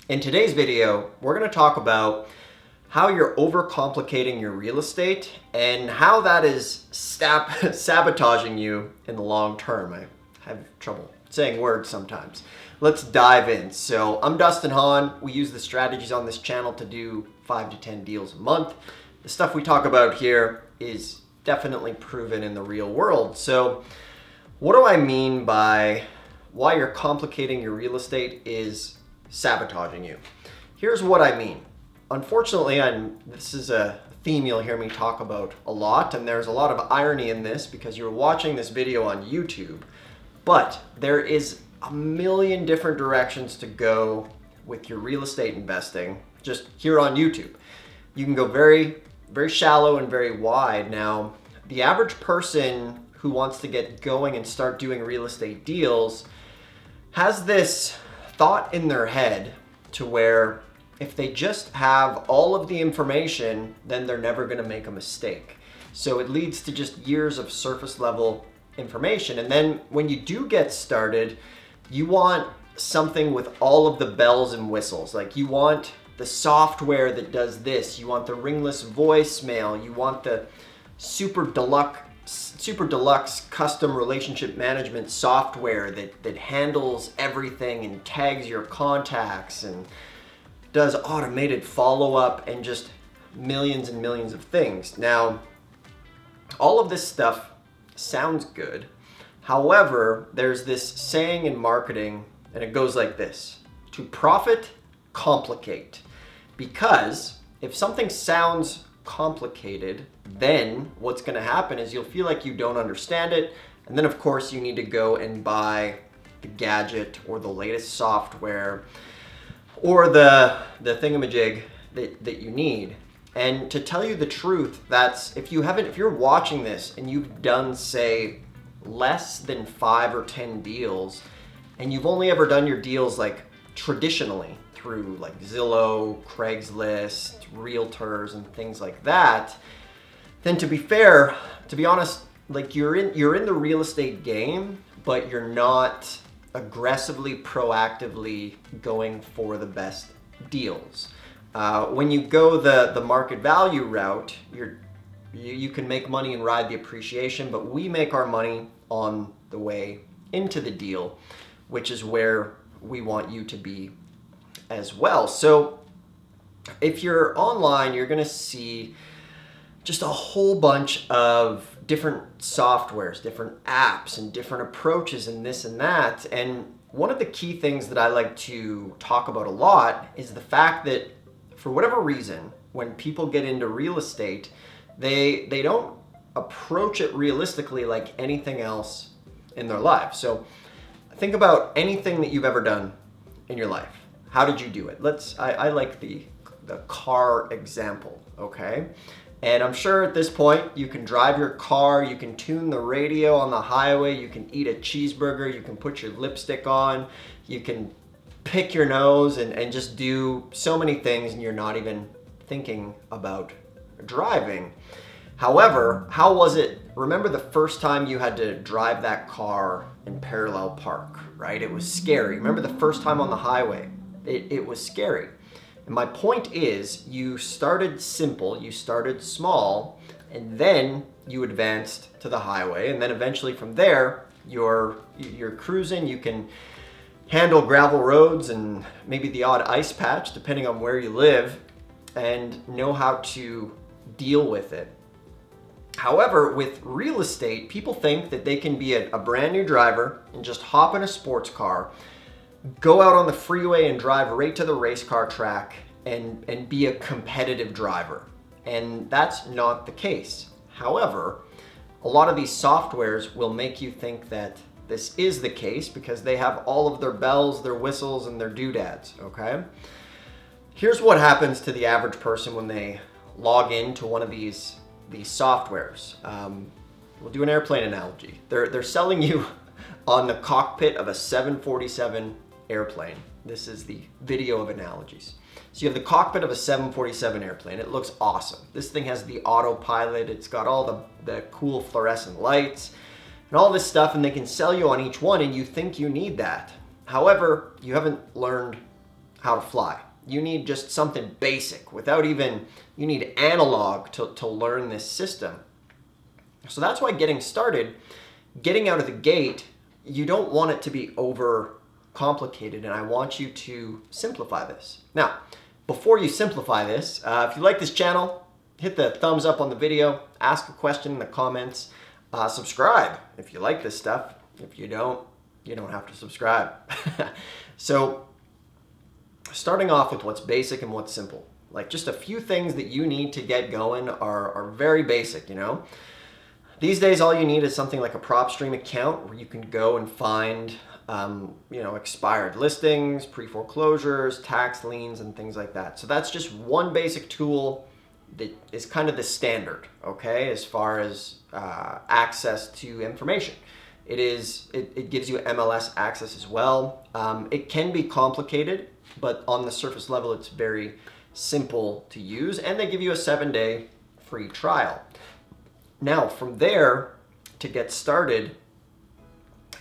In today's video, we're going to talk about how you're overcomplicating your real estate and how that is sabotaging you in the long term. I have trouble saying words sometimes. Let's dive in. So I'm Dustin Hahn. We use the strategies on this channel to do 5 to 10 deals a month. The stuff we talk about here is definitely proven in the real world. So what do I mean by why you're complicating your real estate is sabotaging you? Here's what I mean. Unfortunately, this is a theme you'll hear me talk about a lot, and there's a lot of irony in this because you're watching this video on YouTube, but there is a million different directions to go with your real estate investing just here on YouTube. You can go very, very shallow and very wide. Now, the average person who wants to get going and start doing real estate deals has this thought in their head to where if they just have all of the information, then they're never going to make a mistake. So it leads to just years of surface level information. And then when you do get started, you want something with all of the bells and whistles. Like you want the software that does this, you want the ringless voicemail, you want the super deluxe custom relationship management software that handles everything and tags your contacts and does automated follow-up and just millions and millions of things. Now, all of this stuff sounds good. However, there's this saying in marketing, and it goes like this: to profit, complicate. Because if something sounds complicated, then what's going to happen is you'll feel like you don't understand it, and then of course you need to go and buy the gadget or the latest software or the thingamajig that you need. And to tell you the truth, that's if you're watching this and you've done, say, less than 5 or 10 deals, and you've only ever done your deals like traditionally through like Zillow, Craigslist, realtors, and things like that, then to be honest, like you're in the real estate game, but you're not aggressively, proactively going for the best deals. When you go the market value route, you can make money and ride the appreciation, but we make our money on the way into the deal, which is where we want you to be as well. So if you're online, you're going to see just a whole bunch of different softwares, different apps, and different approaches and this and that. And one of the key things that I like to talk about a lot is the fact that for whatever reason, when people get into real estate, they don't approach it realistically like anything else in their life. So think about anything that you've ever done in your life. How did you do it? I like the car example, okay? And I'm sure at this point you can drive your car, you can tune the radio on the highway, you can eat a cheeseburger, you can put your lipstick on, you can pick your nose and just do so many things, and you're not even thinking about driving. However, how was it? Remember the first time you had to drive that car in parallel park, right? It was scary. Remember the first time on the highway? It was scary. And my point is, you started simple, you started small, and then you advanced to the highway, and then eventually from there, you're cruising. You can handle gravel roads and maybe the odd ice patch, depending on where you live, and know how to deal with it. However, with real estate, people think that they can be a brand new driver and just hop in a sports car, go out on the freeway and drive right to the race car track and be a competitive driver. And that's not the case. However, a lot of these softwares will make you think that this is the case because they have all of their bells, their whistles, and their doodads, okay? Here's what happens to the average person when they log into one of these softwares. We'll do an airplane analogy. They're selling you on the cockpit of a 747 airplane. This is the video of analogies. So you have the cockpit of a 747 airplane. It looks awesome. This thing has the autopilot. It's got all the cool fluorescent lights and all this stuff, and they can sell you on each one, and you think you need that. However, you haven't learned how to fly. You need just something basic you need analog to learn this system. So that's why getting out of the gate, you don't want it to be over complicated, and I want you to simplify this. Now, before you simplify this, if you like this channel, hit the thumbs up on the video, ask a question in the comments, subscribe if you like this stuff. If you don't have to subscribe. So, starting off with what's basic and what's simple. Like just a few things that you need to get going are very basic, These days, all you need is something like a PropStream account where you can go and find, expired listings, pre-foreclosures, tax liens, and things like that. So that's just one basic tool that is kind of the standard, okay, as far as access to information. It gives you MLS access as well. It can be complicated, but on the surface level, it's very simple to use, and they give you a 7-day free trial. Now, from there, to get started,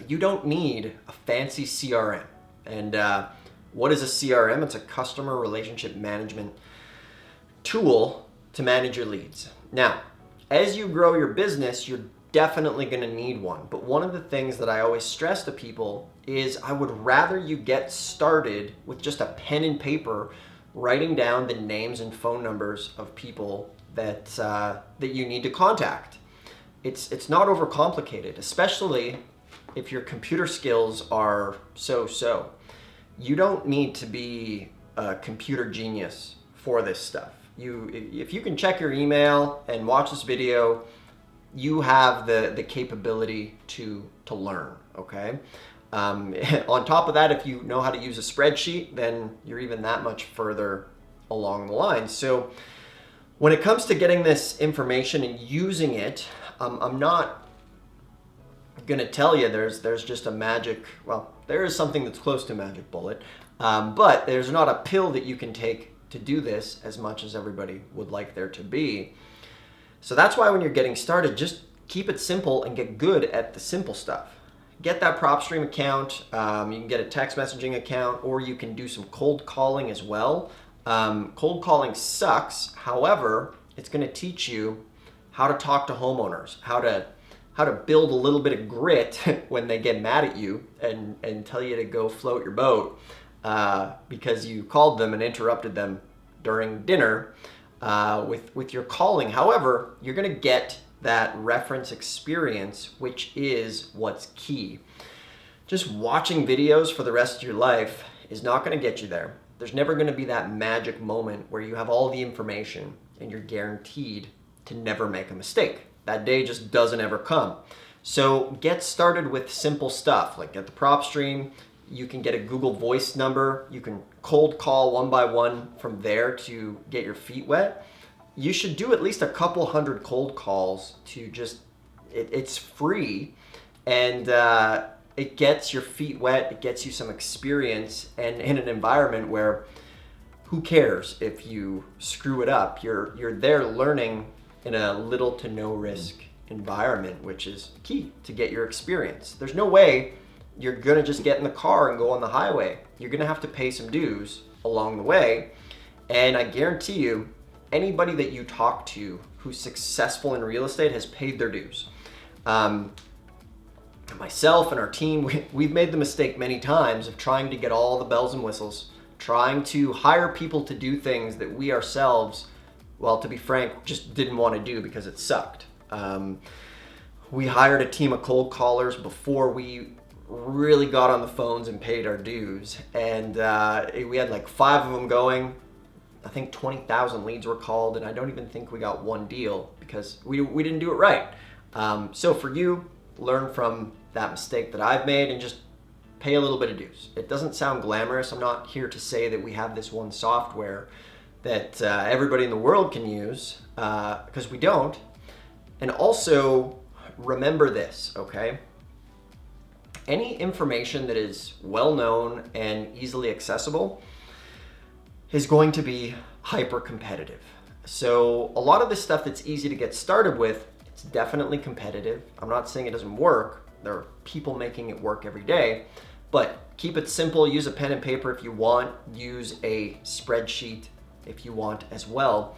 you don't need a fancy CRM. And what is a CRM? It's a customer relationship management tool to manage your leads. Now, as you grow your business, you're definitely going to need one. But one of the things that I always stress to people is I would rather you get started with just a pen and paper, writing down the names and phone numbers of people that you need to contact. It's not overcomplicated, especially if your computer skills are so-so. You don't need to be a computer genius for this stuff. If you can check your email and watch this video, you have the capability to learn, okay? On top of that, if you know how to use a spreadsheet, then you're even that much further along the line. So when it comes to getting this information and using it, I'm not going to tell you there's just a magic, well, there is something that's close to a magic bullet, but there's not a pill that you can take to do this as much as everybody would like there to be. So that's why when you're getting started, just keep it simple and get good at the simple stuff. Get that PropStream account, you can get a text messaging account, or you can do some cold calling as well. Cold calling sucks, however, it's going to teach you how to talk to homeowners, how to build a little bit of grit when they get mad at you and tell you to go float your boat because you called them and interrupted them during dinner with your calling. However, you're going to get that reference experience, which is what's key. Just watching videos for the rest of your life is not going to get you there. There's never going to be that magic moment where you have all the information and you're guaranteed to never make a mistake. That day just doesn't ever come. So get started with simple stuff, like get the PropStream. You can get a Google Voice number. You can cold call one by one from there to get your feet wet. You should do at least a couple hundred cold calls to just, it's free, and it gets your feet wet, it gets you some experience, and in an environment where who cares if you screw it up? You're there learning in a little to no risk environment, which is key to get your experience. There's no way you're gonna just get in the car and go on the highway. You're gonna have to pay some dues along the way, and I guarantee you, anybody that you talk to who's successful in real estate has paid their dues. Myself and our team, we've made the mistake many times of trying to get all the bells and whistles, trying to hire people to do things that we ourselves, well, to be frank, just didn't want to do because it sucked. We hired a team of cold callers before we really got on the phones and paid our dues, and we had like 5 of them going. I think 20,000 leads were called, and I don't even think we got one deal because we didn't do it right. So for you, learn from that mistake that I've made and just pay a little bit of dues. It doesn't sound glamorous. I'm not here to say that we have this one software that everybody in the world can use, because we don't. And also remember this, okay? Any information that is well known and easily accessible is going to be hyper competitive. So a lot of the stuff that's easy to get started with, it's definitely competitive. I'm not saying it doesn't work. There are people making it work every day, but Keep it simple. Use a pen and paper if you want. Use a spreadsheet if you want as well.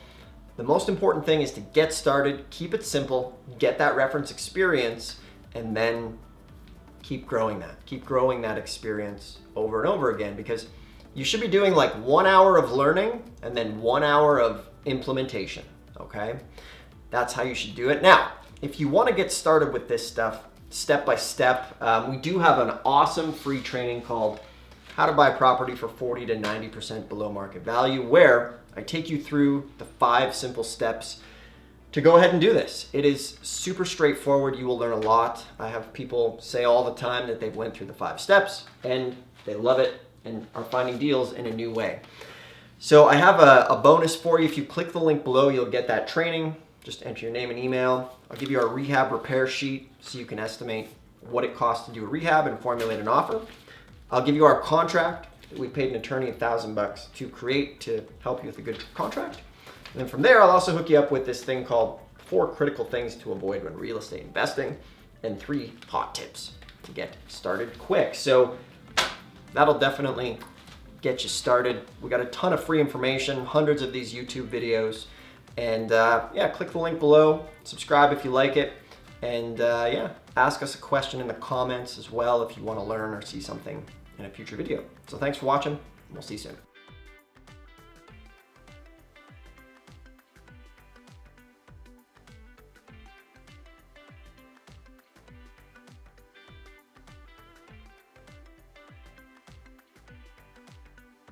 The most important thing is to get started, keep it simple, get that reference experience, and then keep growing that. Keep growing that experience over and over again, because you should be doing like 1 hour of learning and then 1 hour of implementation, okay? That's how you should do it. Now, if you want to get started with this stuff step by step, we do have an awesome free training called How to Buy Property for 40 to 90% Below Market Value, where I take you through the 5 simple steps to go ahead and do this. It is super straightforward. You will learn a lot. I have people say all the time that they've went through the 5 steps and they love it and are finding deals in a new way. So I have a bonus for you. If you click the link below, you'll get that training. Just enter your name and email. I'll give you our rehab repair sheet so you can estimate what it costs to do a rehab and formulate an offer. I'll give you our contract. We paid an attorney $1,000 to create to help you with a good contract. And then from there, I'll also hook you up with this thing called 4 critical things to avoid when real estate investing and 3 hot tips to get started quick. So that'll definitely get you started. We got a ton of free information, hundreds of these YouTube videos. And yeah, click the link below, subscribe if you like it. And yeah, ask us a question in the comments as well if you want to learn or see something in a future video. So thanks for watching. We'll see you soon.